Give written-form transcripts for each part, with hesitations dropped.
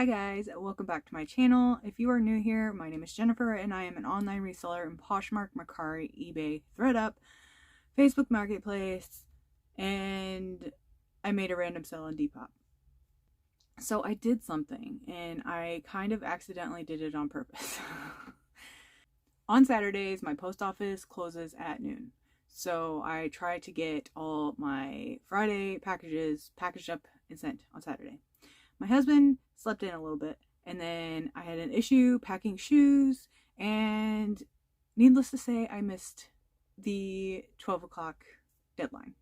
Hi guys, welcome back to my channel. If you are new here, my name is Jennifer and I am an online reseller in Poshmark, Mercari, eBay, ThredUp, Facebook Marketplace, and I made a random sale on Depop. So I did something and I kind of accidentally did it on purpose. On Saturdays, my post office closes at noon. So I try to get all my Friday packages packaged up and sent on Saturday. My husband slept in a little bit, and then I had an issue packing shoes, and needless to say, I missed the 12 o'clock deadline.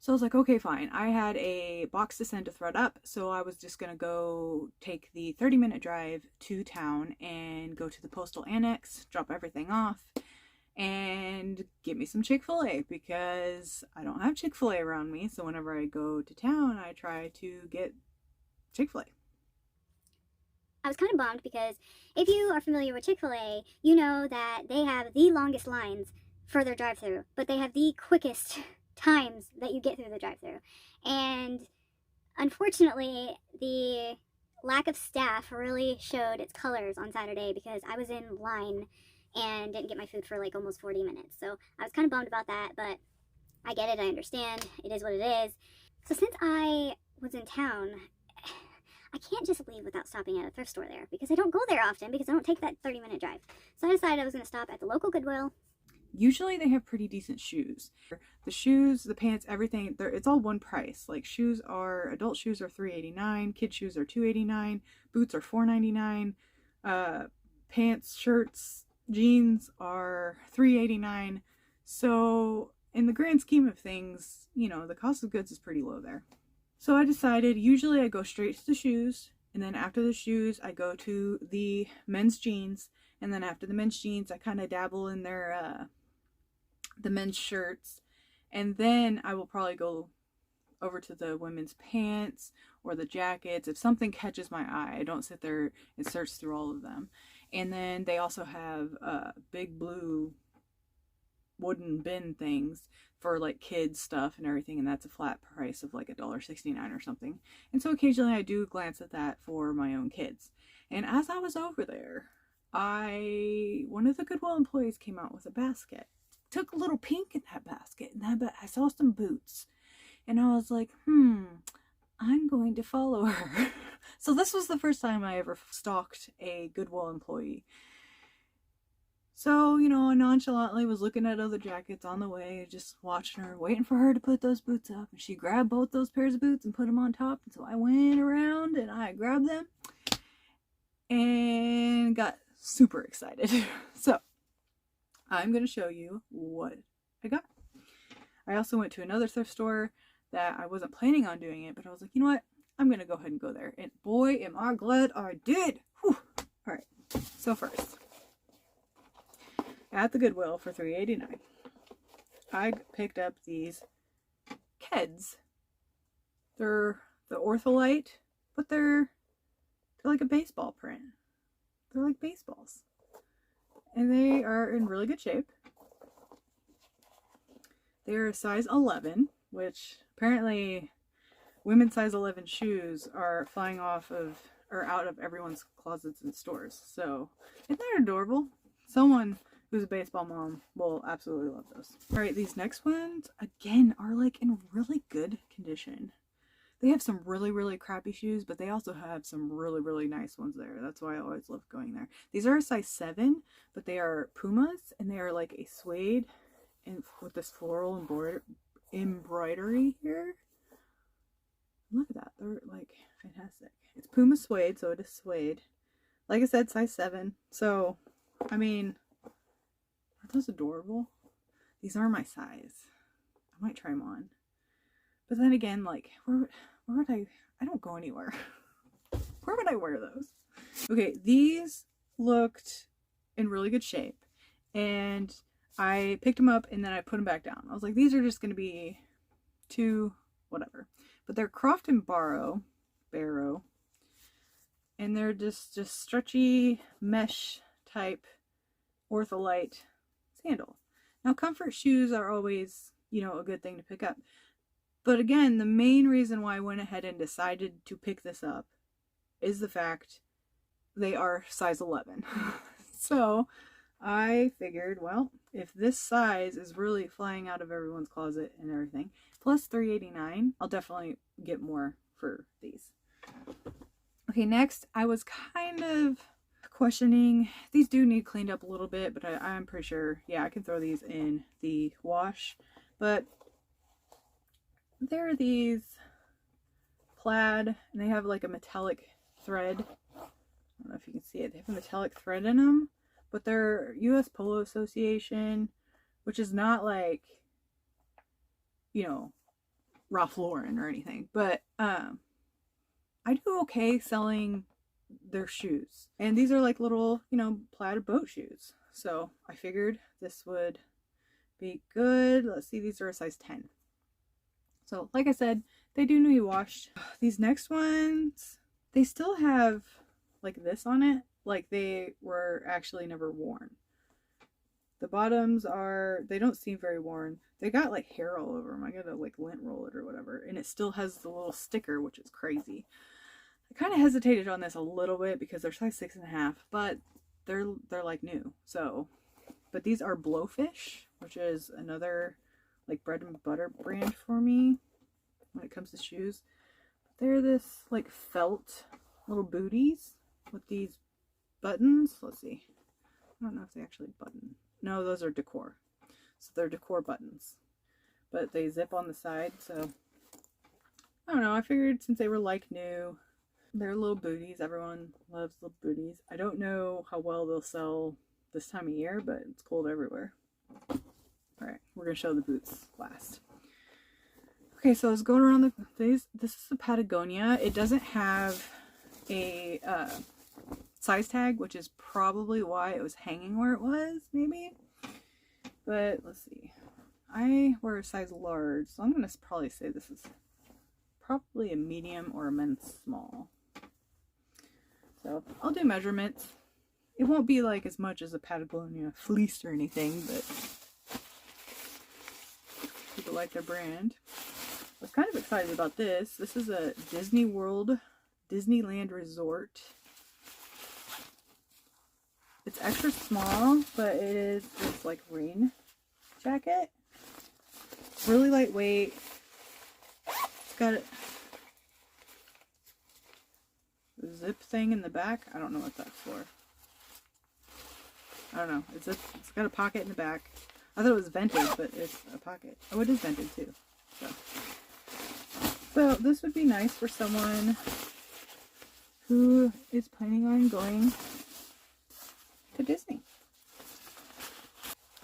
So I was like, okay, fine. I had a box to send to ThredUp, so I was just going to go take the 30-minute drive to town and go to the postal annex, drop everything off, and get me some Chick-fil-A because I don't have Chick-fil-A around me. So whenever I go to town, I try to get Chick-fil-A. I was kind of bummed because if you are familiar with Chick-fil-A, you know that they have the longest lines for their drive-thru, but they have the quickest times that you get through the drive-thru. And unfortunately, the lack of staff really showed its colors on Saturday because I was in line and didn't get my food for like almost 40 minutes. So I was kind of bummed about that, but I get it, I understand, it is what it is. So since I was in town, I can't just leave without stopping at a thrift store there because I don't go there often because I don't take that 30-minute drive. So I decided I was going to stop at the local Goodwill. Usually they have pretty decent shoes. The shoes, the pants, everything, it's all one price. Like adult shoes are $3.89, kid shoes are $2.89, boots are $4.99, pants, shirts, jeans are $3.89. So in the grand scheme of things, you know, the cost of goods is pretty low there. So I decided usually I go straight to the shoes, and then after the shoes I go to the men's jeans, and then after the men's jeans I kind of dabble in their the men's shirts, and then I will probably go over to the women's pants or the jackets. If something catches my eye, I don't sit there and search through all of them. And then they also have big blue wooden bin things for like kids stuff and everything, and that's a flat price of like $1.69 or something. And so occasionally I do glance at that for my own kids. And as I was over there, one of the Goodwill employees came out with a basket. Took a little peek in that basket, and I saw some boots, and I was like, I'm going to follow her. So this was the first time I ever stalked a Goodwill employee. So, you know, I nonchalantly was looking at other jackets on the way, just watching her, waiting for her to put those boots up. And she grabbed both those pairs of boots and put them on top. And so I went around and I grabbed them and got super excited. So I'm going to show you what I got. I also went to another thrift store that I wasn't planning on doing it, but I was like, you know what? I'm going to go ahead and go there. And boy, am I glad I did. Whew. All right. So first, at the Goodwill for $3.89, I picked up these Keds. They're the Ortholite, but they're like a baseball print. They're like baseballs. And they are in really good shape. They're a size 11, which apparently women's size 11 shoes are flying off of or out of everyone's closets and stores. So, isn't that adorable? Someone who's a baseball mom will absolutely love those. Alright, these next ones, again, are like in really good condition. They have some really, really crappy shoes, but they also have some really, really nice ones there. That's why I always love going there. These are a size 7, but they are Pumas, and they are like a suede and with this floral embroidery here. Look at that. They're like fantastic. It's Puma suede, so it is suede. Like I said, size 7. So, I mean, aren't those adorable? These are my size. I might try them on. But then again, like, where would I don't go anywhere. Where would I wear those? Okay, these looked in really good shape. And I picked them up and then I put them back down. I was like, these are just going to be whatever. But they're Croft and Barrow. And they're just stretchy mesh type Ortholite sandal. Now, comfort shoes are always, you know, a good thing to pick up. But again, the main reason why I went ahead and decided to pick this up is the fact they are size 11. So I figured, well, if this size is really flying out of everyone's closet and everything, plus $3.89, I'll definitely get more for these. Okay, next, I was kind of questioning, these do need cleaned up a little bit, but I'm pretty sure, yeah, I can throw these in the wash. But they're these plaid, and they have like a metallic thread. I don't know if you can see it. They have a metallic thread in them, but they're US Polo Association, which is not like, you know, Ralph Lauren or anything, but I do okay selling their shoes. And these are like little, you know, plaid boat shoes. So I figured this would be good. Let's see, these are a size 10. So like I said, they do need washed. These next ones, they still have like this on it, like they were actually never worn. The bottoms are, they don't seem very worn. They got like hair all over them. I gotta like lint roll it or whatever. And it still has the little sticker, which is crazy. I kind of hesitated on this a little bit because they're size 6.5, but they're like new. So, but these are Blowfish, which is another like bread and butter brand for me when it comes to shoes. They're this like felt little booties with these buttons. Let's see. I don't know if they actually button. No, those are decor. So they're decor buttons. But they zip on the side, so I don't know. I figured since they were like new, they're little booties. Everyone loves little booties. I don't know how well they'll sell this time of year, but it's cold everywhere. Alright, we're going to show the boots last. Okay, so I was going around this is a Patagonia. It doesn't have a size tag, which is probably why it was hanging where it was, maybe. But let's see. I wear a size large, so I'm going to probably say this is probably a medium or a men's small. So I'll do measurements. It won't be like as much as a Patagonia fleece or anything, but people like their brand. I was kind of excited about this. This is a Disney World, Disneyland Resort. It's extra small, but it is this like rain jacket. Really lightweight. It's got a zip thing in the back. I don't know what that's for. I don't know. It's got a pocket in the back. I thought it was vented, but it's a pocket. Oh, it is vented too. So this would be nice for someone who is planning on going to Disney.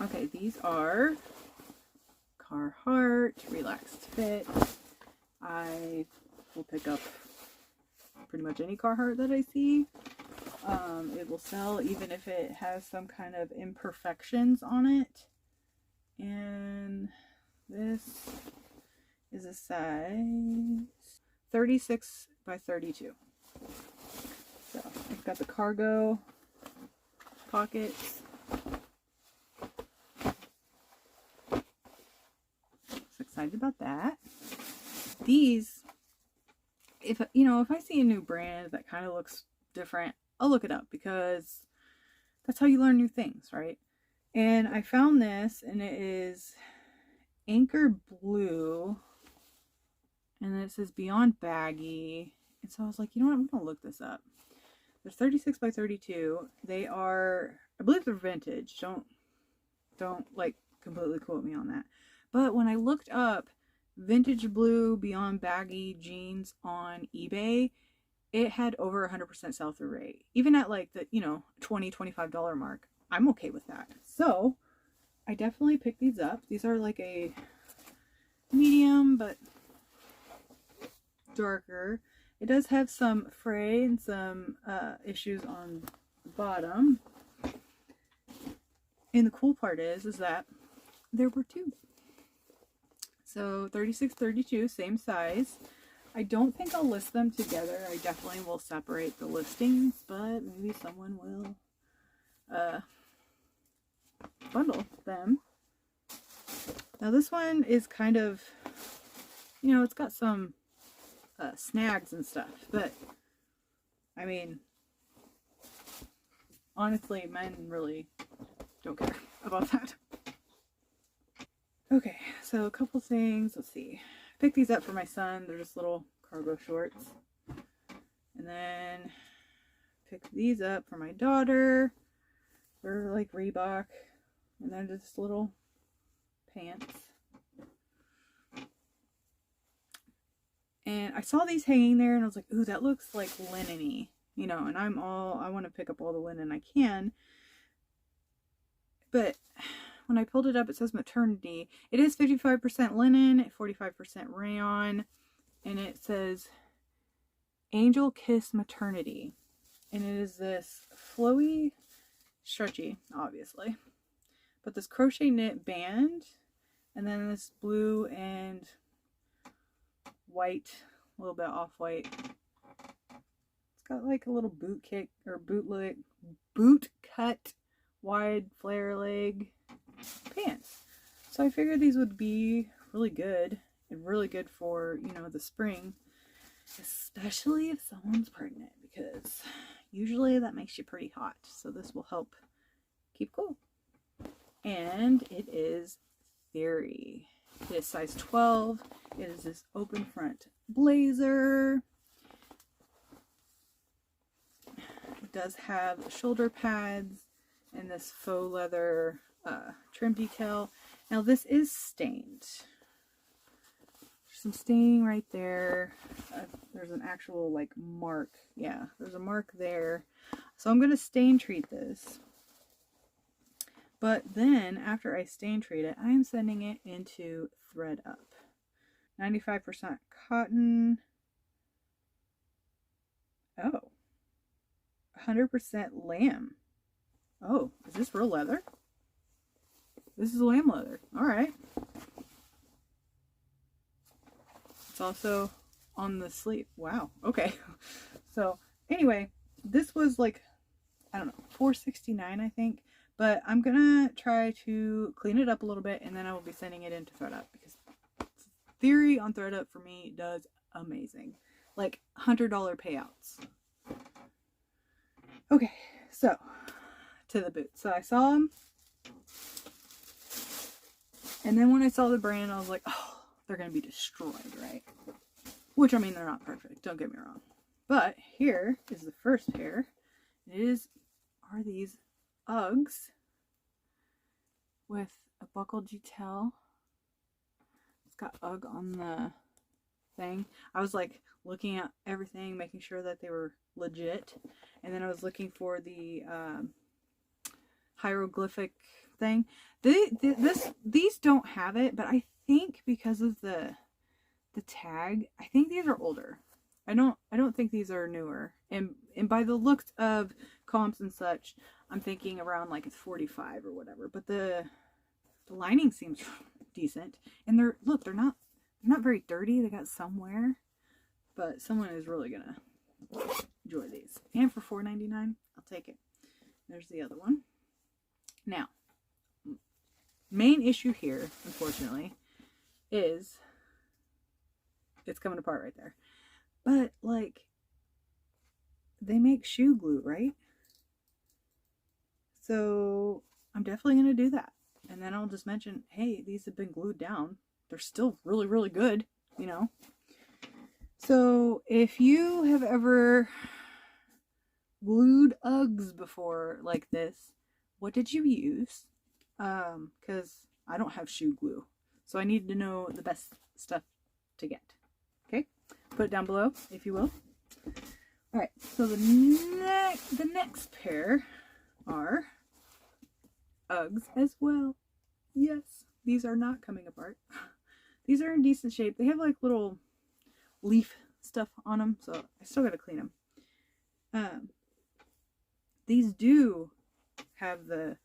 Okay, these are Carhartt Relaxed Fit. I will pick up pretty much any Carhartt that I see. It will sell even if it has some kind of imperfections on it. And this is a size 36 by 32. So it's got the cargo pockets. So excited about that. These, if I see a new brand that kind of looks different, I'll look it up because that's how you learn new things, right? And I found this, and it is Anchor Blue, and then it says Beyond Baggy. And so I was like, you know what, I'm gonna look this up. They're 36 by 32. They are, I believe they're vintage. Don't like completely quote me on that. But when I looked up vintage blue Beyond Baggy jeans on eBay, it had over 100% sell-through rate. Even at like the, $20, $25 mark. I'm okay with that. So I definitely picked these up. These are like a medium, but darker. It does have some fray and some issues on the bottom. And the cool part is that there were two. So 36, 32, same size. I don't think I'll list them together. I definitely will separate the listings, but maybe someone will bundle them. Now this one is kind of, it's got some snags and stuff, but I mean, honestly, men really don't care about that. Okay, so a couple things. Let's see. I picked these up for my son. They're just little cargo shorts. And then picked these up for my daughter. They're like Reebok. And they're just little pants. And I saw these hanging there and I was like, ooh, that looks like linen-y. You know, and I want to pick up all the linen I can. But when I pulled it up, it says maternity. It is 55% linen, 45% rayon. And it says Angel Kiss Maternity. And it is this flowy, stretchy, obviously. But this crochet knit band. And then this blue and white, a little bit off-white. It's got like a little boot kick or boot cut wide flare leg pants. So I figured these would be really good and really good for, you know, the spring, especially if someone's pregnant, because usually that makes you pretty hot. So this will help keep cool. And it is Theory. It is size 12. It is this open front blazer. It does have shoulder pads and this faux leather trim detail. Now this is stained. There's some staining right there. There's an actual like mark. Yeah, there's a mark there. So I'm going to stain treat this. But then, after I stain treat it, I am sending it into ThredUp. 95% cotton. Oh. 100% lamb. Oh, is this real leather? This is lamb leather. Alright. It's also on the sleeve. Wow. Okay. So, anyway, this was like, I don't know, $4.69 I think. But I'm gonna try to clean it up a little bit and then I will be sending it into ThredUp because Theory on ThredUp for me does amazing. Like $100 payouts. Okay, so to the boots. So I saw them. And then when I saw the brand, I was like, oh, they're gonna be destroyed, right? Which, I mean, they're not perfect, don't get me wrong. But here is the first pair. Are these Uggs with a buckle detail. It's got Ugg on the thing. I was like looking at everything, making sure that they were legit, and then I was looking for the hieroglyphic thing. These don't have it, but I think because of the tag, I think these are older. I don't think these are newer. And by the looks of comps and such, I'm thinking around like it's 45 or whatever. But the lining seems decent. And they're not very dirty. They got some wear. But someone is really gonna enjoy these. And for $4.99, I'll take it. There's the other one. Now, main issue here, unfortunately, is it's coming apart right there. But, like, they make shoe glue, right? So, I'm definitely going to do that. And then I'll just mention, hey, these have been glued down. They're still really, really good, you know? So, if you have ever glued Uggs before like this, what did you use? Because I don't have shoe glue. So, I need to know the best stuff to get. Okay? Put it down below, if you will. Alright, so the next pair are Uggs as well. Yes, these are not coming apart. These are in decent shape. They have like little leaf stuff on them, so I still gotta clean them. These do have the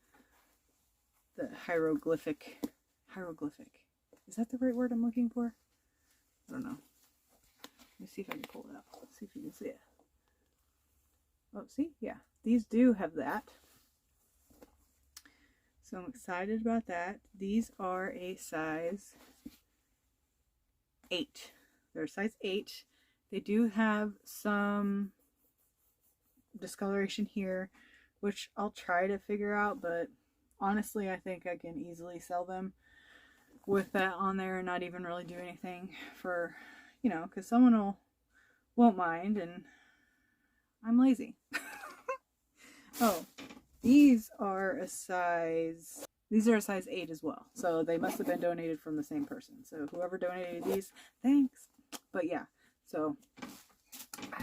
hieroglyphic. Is that the right word I'm looking for? I don't know. Let me see if I can pull it out. Let's see if you can see it. Oh, see? Yeah. These do have that. So I'm excited about that. These are a size 8. They're a size 8. They do have some discoloration here, which I'll try to figure out, but honestly, I think I can easily sell them with that on there and not even really do anything for, you know, because someone won't mind, and I'm lazy. Oh, these are a size 8 as well. So they must have been donated from the same person. So whoever donated these, thanks. But yeah, so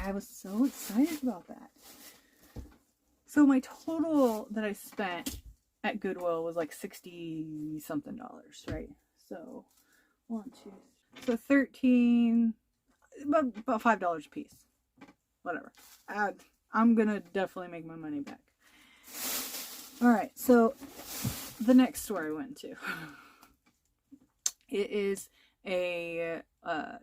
I was so excited about that. So my total that I spent at Goodwill was like $60 something, right? So 1, 2, so 13, about $5 a piece. Whatever. I'm gonna definitely make my money back. Alright, so the next store I went to. It is a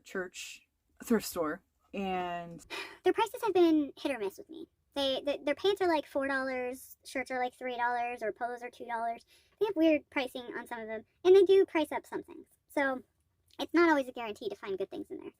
church thrift store, and their prices have been hit or miss with me. Their pants are like $4, shirts are like $3, or polos are $2. They have weird pricing on some of them, and they do price up some things. So it's not always a guarantee to find good things in there.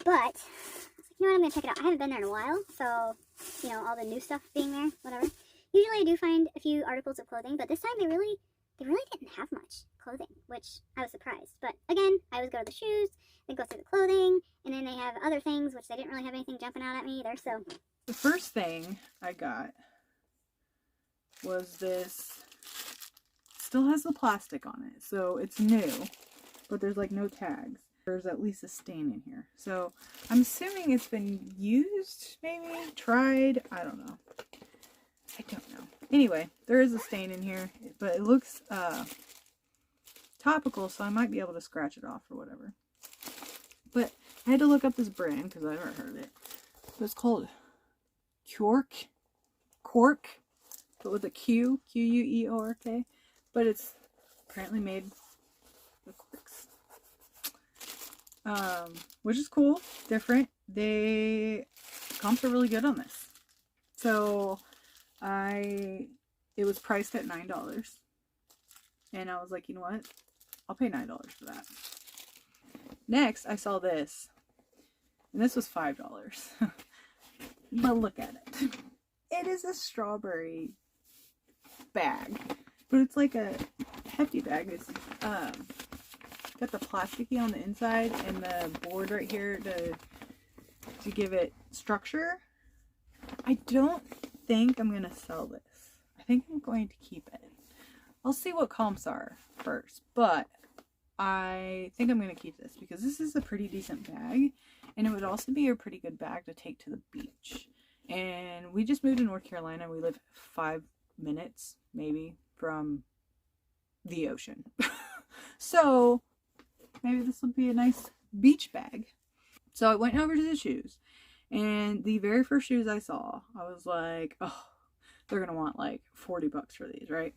But I was like, you know what, I'm gonna check it out. I haven't been there in a while, so you know, all the new stuff being there, whatever. Usually I do find a few articles of clothing, but this time they really didn't have much clothing, which I was surprised. But again, I always go to the shoes, then go through the clothing, and then they have other things, which they didn't really have anything jumping out at me either. So the first thing I got was this. Still has the plastic on it, so it's new, but there's like no tags. There's at least a stain in here, so I'm assuming it's been used, maybe tried. I don't know. Anyway, there is a stain in here, but it looks topical, so I might be able to scratch it off or whatever. But I had to look up this brand because I never heard of it. It's called Cork, but with a Q, Q-U-E-O-R-K. But it's apparently made with corks. Which is cool, different. Comps are really good on this. So it was priced at $9, and I was like, you know what? I'll pay $9 for that. Next, I saw this, and this was $5. But look at it. It is a strawberry bag, but it's like a hefty bag. It's got the plasticky on the inside and the board right here to give it structure. I don't think I'm gonna sell this. I think I'm going to keep it. I'll see what comps are first, but I think I'm gonna keep this because this is a pretty decent bag, and it would also be a pretty good bag to take to the beach. And we just moved to North Carolina. We live 5 minutes maybe from the ocean. So maybe this would be a nice beach bag. So I went over to the shoes, and the very first shoes I saw, I was like, oh, they're gonna want like $40 for these, right?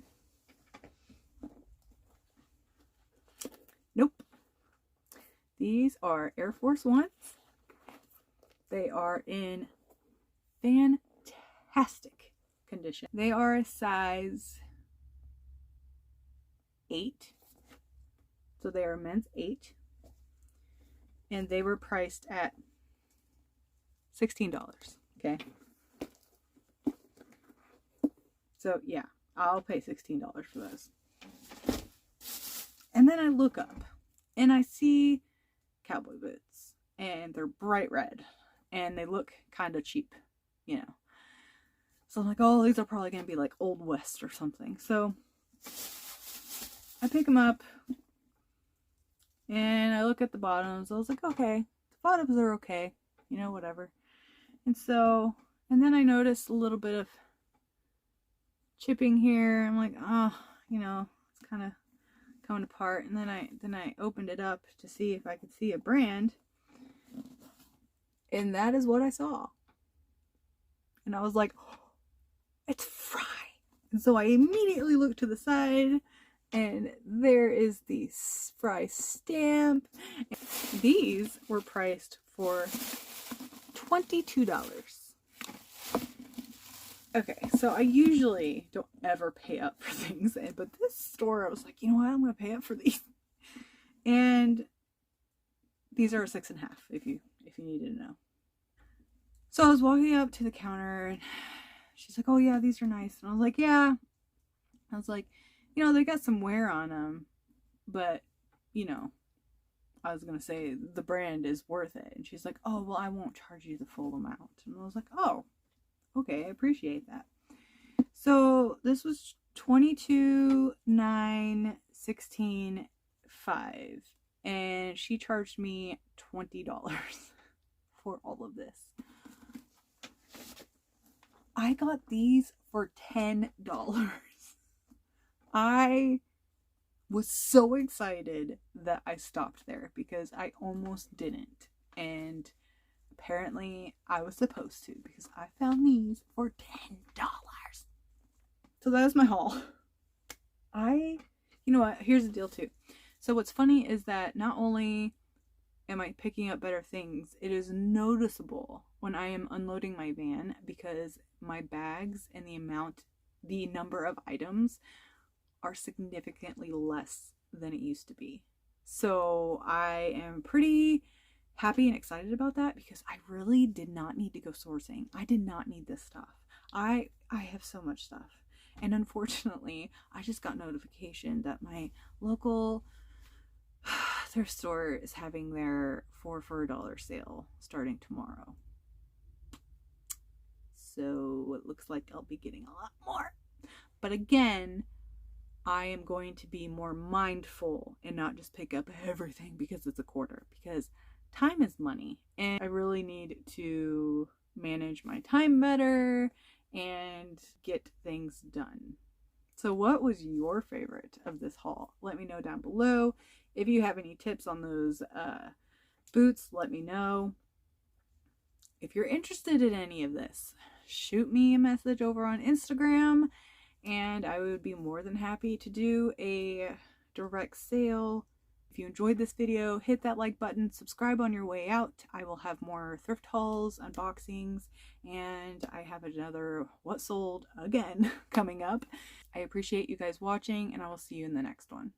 Nope. These are Air Force Ones. They are in fantastic condition. They are a size 8. So they are men's 8. And they were priced at $16. Okay. So yeah, I'll pay $16 for those. And then I look up and I see cowboy boots, and they're bright red and they look kind of cheap, you know. So I'm like, oh, these are probably going to be like Old West or something. So I pick them up and I look at the bottoms. I was like, okay, the bottoms are okay, you know, whatever. And so, and then I noticed a little bit of chipping here. I'm like, oh, you know, it's kind of coming apart. And then I opened it up to see if I could see a brand, and that is what I saw. And I was like, oh, it's FRYE. And so I immediately looked to the side, and there is the FRYE stamp. These were priced for $22. Okay, so I usually don't ever pay up for things, but this store, I was like, you know what, I'm going to pay up for these. And these are a 6.5, if you needed to know. So I was walking up to the counter, and she's like, oh yeah, these are nice. And I was like, yeah. I was like, you know, they got some wear on them, but, you know, I was going to say the brand is worth it. And she's like, oh, well, I won't charge you the full amount. And I was like, oh, okay, I appreciate that. So this was $22,916.5, and she charged me $20 for all of this. I got these for $10. I was so excited that I stopped there because I almost didn't. And apparently I was supposed to because I found these for $10. So that was my haul. You know what? Here's the deal too. So what's funny is that not only am I picking up better things, it is noticeable when I am unloading my van because my bags and the number of items are significantly less than it used to be. So I am pretty happy and excited about that because I really did not need to go sourcing. I did not need this stuff. I have so much stuff. And unfortunately, I just got notification that my local thrift store is having their 4 for $1 sale starting tomorrow. So it looks like I'll be getting a lot more. But again, I am going to be more mindful and not just pick up everything because it's a quarter, because time is money and I really need to manage my time better and get things done. So what was your favorite of this haul? Let me know down below. If you have any tips on those boots, let me know. If you're interested in any of this, shoot me a message over on Instagram and I would be more than happy to do a direct sale. If you enjoyed this video, hit that like button, subscribe on your way out. I will have more thrift hauls, unboxings, and I have another what sold again coming up. I appreciate you guys watching and I will see you in the next one.